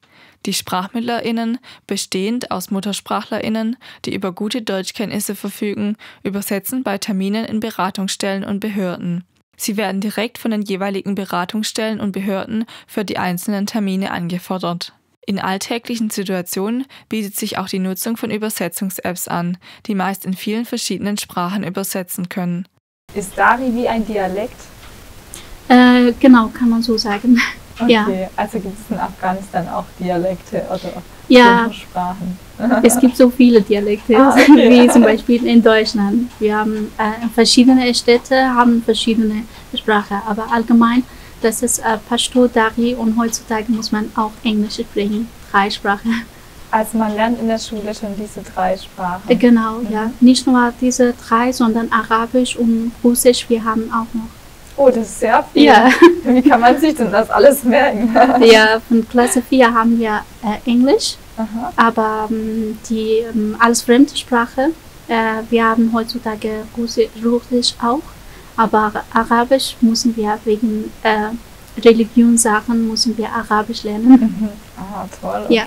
Die SprachmittlerInnen, bestehend aus MuttersprachlerInnen, die über gute Deutschkenntnisse verfügen, übersetzen bei Terminen in Beratungsstellen und Behörden. Sie werden direkt von den jeweiligen Beratungsstellen und Behörden für die einzelnen Termine angefordert. In alltäglichen Situationen bietet sich auch die Nutzung von Übersetzungs-Apps an, die meist in vielen verschiedenen Sprachen übersetzen können. Ist Dari wie ein Dialekt? Genau, kann man so sagen. Okay, ja. Also gibt es in Afghanistan auch Dialekte, oder? Ja, Sprachen. es gibt so viele Dialekte, okay. wie zum Beispiel in Deutschland. Wir haben verschiedene Städte, haben verschiedene Sprachen, aber allgemein, das ist Pashto, Dari und heutzutage muss man auch Englisch sprechen, 3 Sprachen. Also man lernt in der Schule schon diese 3 Sprachen. Genau, ja. Nicht nur diese 3, sondern Arabisch und Russisch, wir haben auch noch. Oh, das ist sehr viel. Ja. Wie kann man sich denn das alles merken? Ja, von Klasse 4 haben wir Englisch, Aha. aber die als Fremdsprache, wir haben heutzutage Russisch auch, aber Arabisch müssen wir wegen Religionssachen müssen wir Arabisch lernen. Ah, toll, okay. Ja.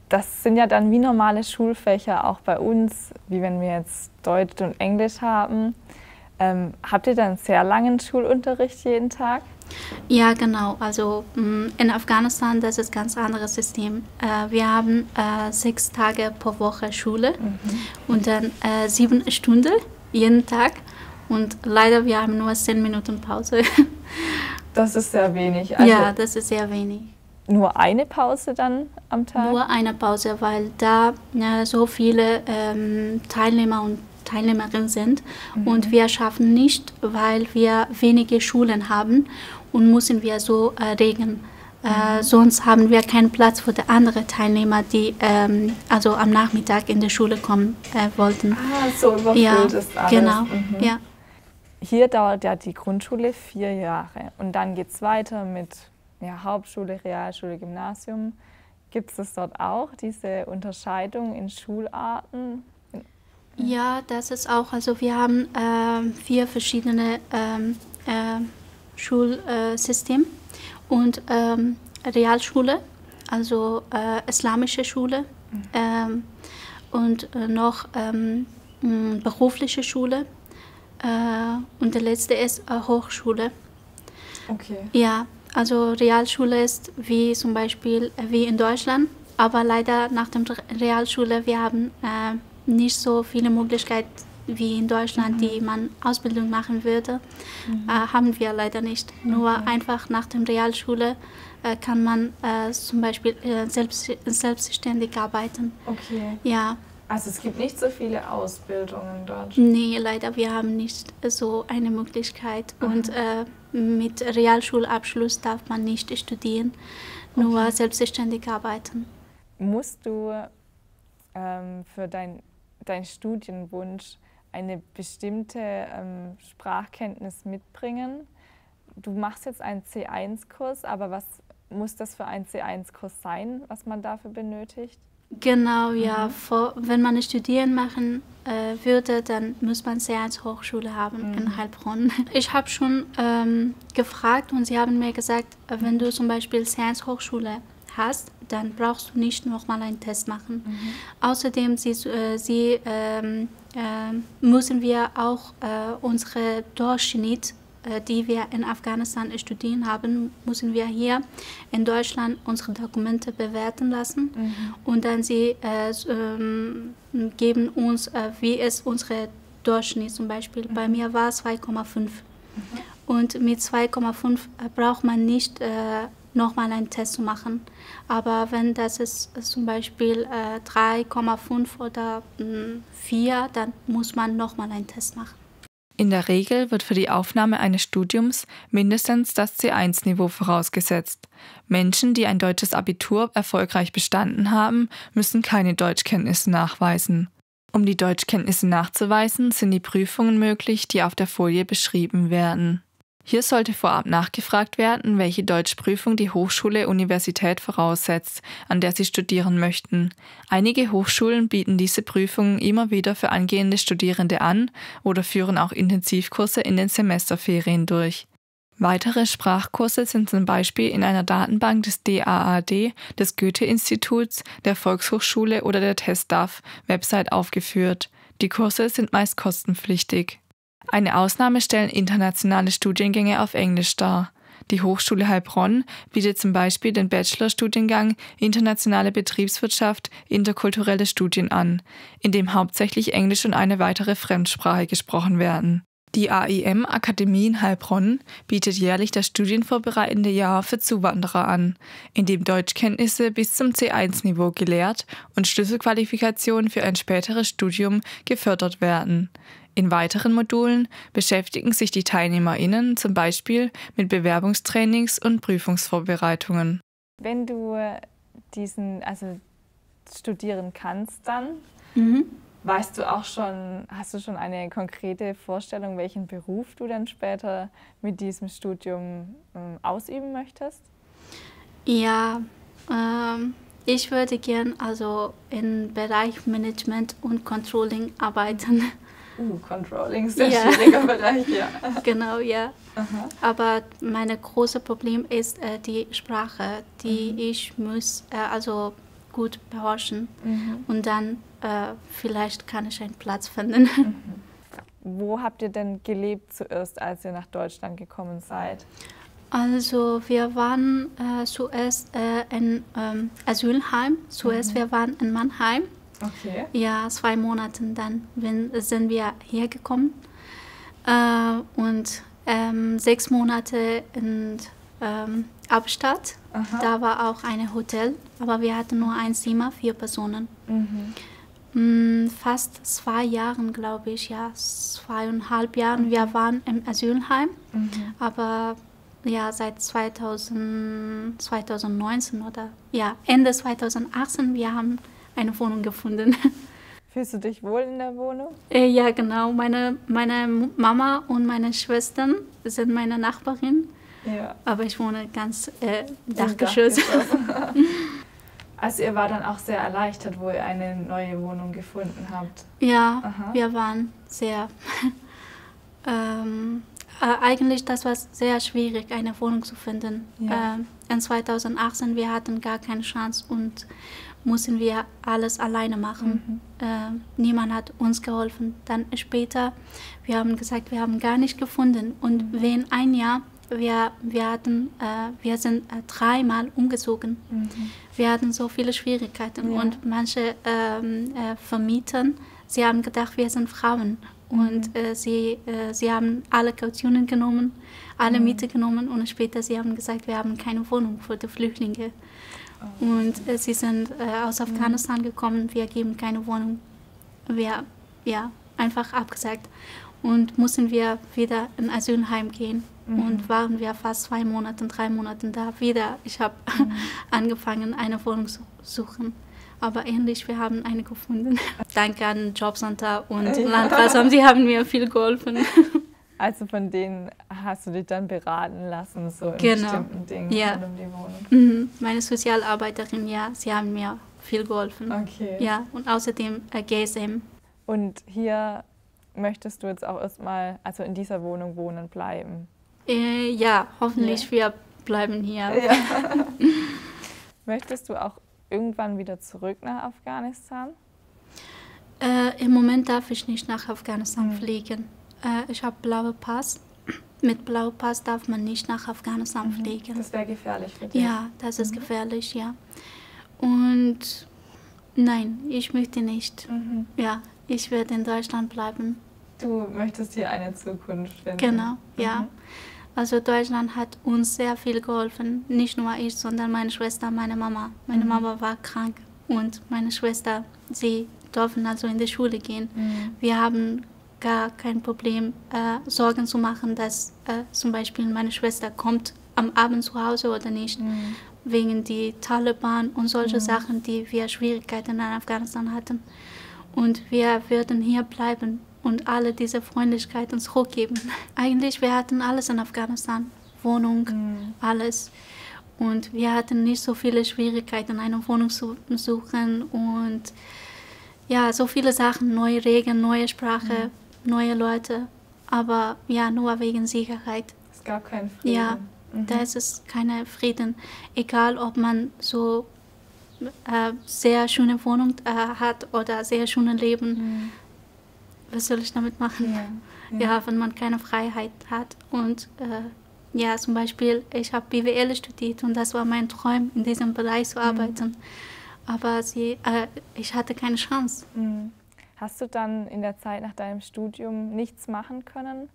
Das sind ja dann wie normale Schulfächer auch bei uns, wie wenn wir jetzt Deutsch und Englisch haben. Habt ihr dann sehr langen Schulunterricht jeden Tag? Ja, genau. Also in Afghanistan, das ist ein ganz anderes System. Wir haben 6 Tage pro Woche Schule und dann 7 Stunden jeden Tag. Und leider, wir haben nur 10 Minuten Pause. Das ist sehr wenig. Also ja, das ist sehr wenig. Nur eine Pause dann am Tag? Nur eine Pause, weil da so viele Teilnehmer und Teilnehmerinnen sind und wir schaffen nicht, weil wir wenige Schulen haben und müssen wir so regeln. Sonst haben wir keinen Platz für die anderen Teilnehmer, die also am Nachmittag in die Schule kommen wollten. Ah, so überfüllt ist alles. Genau, ja. Hier dauert ja die Grundschule 4 Jahre und dann geht es weiter mit Hauptschule, Realschule, Gymnasium. Gibt es das dort auch, diese Unterscheidung in Schularten? Ja, das ist auch, also wir haben 4 verschiedene Schulsysteme und Realschule, also islamische Schule und noch berufliche Schule und der letzte ist Hochschule. Okay. Ja, also Realschule ist wie zum Beispiel wie in Deutschland, aber leider nach der Realschule, wir haben nicht so viele Möglichkeiten wie in Deutschland, die man Ausbildung machen würde, haben wir leider nicht. Nur einfach nach der Realschule kann man zum Beispiel selbstständig arbeiten. Okay. Ja. Also es gibt nicht so viele Ausbildungen dort? Nee, leider, wir haben nicht so eine Möglichkeit. Und mit Realschulabschluss darf man nicht studieren, nur selbstständig arbeiten. Musst du für deinen Studienwunsch eine bestimmte Sprachkenntnis mitbringen? Du machst jetzt einen C1-Kurs, aber was muss das für ein C1-Kurs sein, was man dafür benötigt? Genau, ja. Wenn man Studieren machen würde, dann muss man C1-Hochschule haben in Heilbronn. Ich habe schon gefragt und sie haben mir gesagt, wenn du zum Beispiel C1-Hochschule hast, dann brauchst du nicht nochmal einen Test machen. Außerdem müssen wir auch unsere Durchschnitt, die wir in Afghanistan studieren haben, müssen wir hier in Deutschland unsere Dokumente bewerten lassen und dann sie geben uns, wie ist unsere Durchschnitt zum Beispiel. Bei mir war es 2,5 und mit 2,5 braucht man nicht nochmal einen Test zu machen. Aber wenn das ist zum Beispiel 3,5 oder 4, dann muss man nochmal einen Test machen. In der Regel wird für die Aufnahme eines Studiums mindestens das C1-Niveau vorausgesetzt. Menschen, die ein deutsches Abitur erfolgreich bestanden haben, müssen keine Deutschkenntnisse nachweisen. Um die Deutschkenntnisse nachzuweisen, sind die Prüfungen möglich, die auf der Folie beschrieben werden. Hier sollte vorab nachgefragt werden, welche Deutschprüfung die Hochschule Universität voraussetzt, an der Sie studieren möchten. Einige Hochschulen bieten diese Prüfungen immer wieder für angehende Studierende an oder führen auch Intensivkurse in den Semesterferien durch. Weitere Sprachkurse sind zum Beispiel in einer Datenbank des DAAD, des Goethe-Instituts, der Volkshochschule oder der TestDaF-Website aufgeführt. Die Kurse sind meist kostenpflichtig. Eine Ausnahme stellen internationale Studiengänge auf Englisch dar. Die Hochschule Heilbronn bietet zum Beispiel den Bachelorstudiengang Internationale Betriebswirtschaft, interkulturelle Studien an, in dem hauptsächlich Englisch und eine weitere Fremdsprache gesprochen werden. Die AIM Akademie in Heilbronn bietet jährlich das studienvorbereitende Jahr für Zuwanderer an, in dem Deutschkenntnisse bis zum C1-Niveau gelehrt und Schlüsselqualifikationen für ein späteres Studium gefördert werden. In weiteren Modulen beschäftigen sich die TeilnehmerInnen zum Beispiel mit Bewerbungstrainings und Prüfungsvorbereitungen. Wenn du studieren kannst dann, hast du schon eine konkrete Vorstellung, welchen Beruf du dann später mit diesem Studium ausüben möchtest? Ja, ich würde gern im Bereich Management und Controlling arbeiten. Controlling ist ein schwieriger Bereich, ja. Genau, ja. Aha. Aber mein großes Problem ist die Sprache, die ich muss gut beherrschen. Und dann vielleicht kann ich einen Platz finden. Wo habt ihr denn gelebt zuerst, als ihr nach Deutschland gekommen seid? Also wir waren zuerst in Asylheim. Zuerst wir waren in Mannheim. Okay. Ja, 2 Monate dann sind wir hergekommen. Und 6 Monate in Abstadt. Aha. Da war auch ein Hotel, aber wir hatten nur ein Zimmer, 4 Personen. Fast 2 Jahren, glaube ich, ja, 2,5 Jahren. Wir waren im Asylheim, aber ja, seit 2019 oder ja, Ende 2018, wir haben eine Wohnung gefunden. Fühlst du dich wohl in der Wohnung? Ja, genau. Meine Mama und meine Schwestern sind meine Nachbarin. Ja. Aber ich wohne ganz Dachgeschoss. Also ihr war dann auch sehr erleichtert, wo ihr eine neue Wohnung gefunden habt? Ja, aha. Wir waren sehr... eigentlich das war sehr schwierig, eine Wohnung zu finden. Ja. In 2018 wir hatten gar keine Chance und mussten wir alles alleine machen. Niemand hat uns geholfen. Dann später, wir haben gesagt, wir haben gar nicht gefunden. Und wenn ein Jahr, wir sind 3-mal umgezogen. Wir hatten so viele Schwierigkeiten. Ja. Und manche Vermieter, sie haben gedacht, wir sind Frauen. Und sie haben alle Kautionen genommen, alle Miete genommen. Und später, sie haben gesagt, wir haben keine Wohnung für die Flüchtlinge. Und sie sind aus Afghanistan gekommen, wir geben keine Wohnung. Wir, einfach abgesagt. Und mussten wir wieder in Asylheim gehen. Und waren wir fast 2 Monate, 3 Monate da wieder. Ich habe angefangen, eine Wohnung zu suchen. Aber ähnlich, wir haben eine gefunden. Danke an Jobcenter und Landratsamt, sie haben mir viel geholfen. Also von denen hast du dich dann beraten lassen, so in bestimmten Dingen rund um die Wohnung? Meine Sozialarbeiterin, ja, sie haben mir viel geholfen. Okay. Ja, und außerdem GSM. Und hier möchtest du jetzt auch erstmal, also in dieser Wohnung wohnen bleiben? Ja, hoffentlich wir bleiben hier. Ja. Möchtest du auch irgendwann wieder zurück nach Afghanistan? Im Moment darf ich nicht nach Afghanistan fliegen. Ich habe blauen Pass. Mit blauem Pass darf man nicht nach Afghanistan fliegen. Das wäre gefährlich für dich? Ja, das ist gefährlich, ja. Und nein, ich möchte nicht. Ja, ich werde in Deutschland bleiben. Du möchtest hier eine Zukunft finden? Genau, ja. Also Deutschland hat uns sehr viel geholfen. Nicht nur ich, sondern meine Schwester, meine Mama. Meine Mama war krank und meine Schwester, sie durften also in die Schule gehen. Wir haben gar kein Problem, Sorgen zu machen, dass zum Beispiel meine Schwester kommt am Abend zu Hause oder nicht, wegen die Taliban und solche Sachen, die wir Schwierigkeiten in Afghanistan hatten. Und wir würden hier bleiben und alle diese Freundlichkeiten zurückgeben. Eigentlich, wir hatten alles in Afghanistan, Wohnung, alles. Und wir hatten nicht so viele Schwierigkeiten, eine Wohnung zu suchen und ja, so viele Sachen, neue Regeln, neue Sprache, neue Leute, aber ja, nur wegen Sicherheit. Es gab keinen Frieden. Ja, das ist kein Frieden. Egal, ob man so sehr schöne Wohnung hat oder sehr schönes Leben. Was soll ich damit machen? Ja, wenn man keine Freiheit hat. Und ja, zum Beispiel, ich habe BWL studiert und das war mein Traum, in diesem Bereich zu arbeiten. Aber ich hatte keine Chance. Hast du dann in der Zeit nach deinem Studium nichts machen können?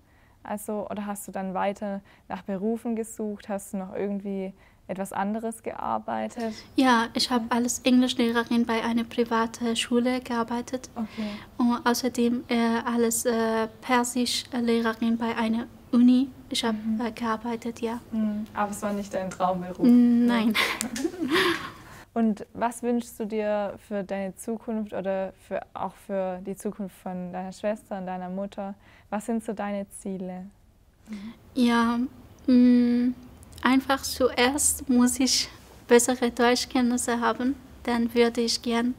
Also, oder hast du dann weiter nach Berufen gesucht? Hast du noch irgendwie etwas anderes gearbeitet? Ja, ich habe als Englischlehrerin bei einer privaten Schule gearbeitet. Okay. Und außerdem als Persischlehrerin bei einer Uni. Ich habe gearbeitet, ja. Aber es war nicht dein Traumberuf? Nein. Und was wünschst du dir für deine Zukunft oder auch für die Zukunft von deiner Schwester und deiner Mutter? Was sind so deine Ziele? Ja, einfach zuerst muss ich bessere Deutschkenntnisse haben. Dann würde ich gern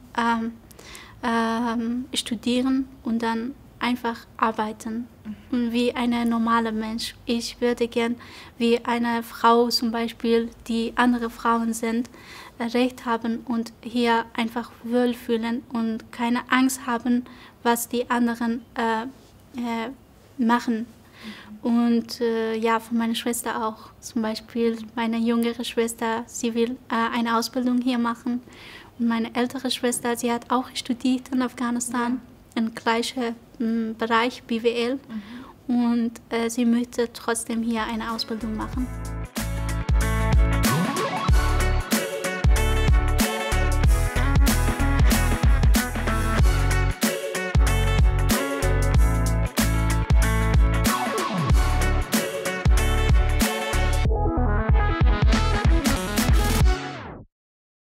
studieren und dann einfach arbeiten. Wie ein normaler Mensch. Ich würde gern wie eine Frau zum Beispiel, die andere Frauen sind, Recht haben und hier einfach wohlfühlen und keine Angst haben, was die anderen machen. Und ja, von meiner Schwester auch. Zum Beispiel meine jüngere Schwester, sie will eine Ausbildung hier machen. Und meine ältere Schwester, sie hat auch studiert in Afghanistan, im gleichen Bereich BWL. Und sie möchte trotzdem hier eine Ausbildung machen.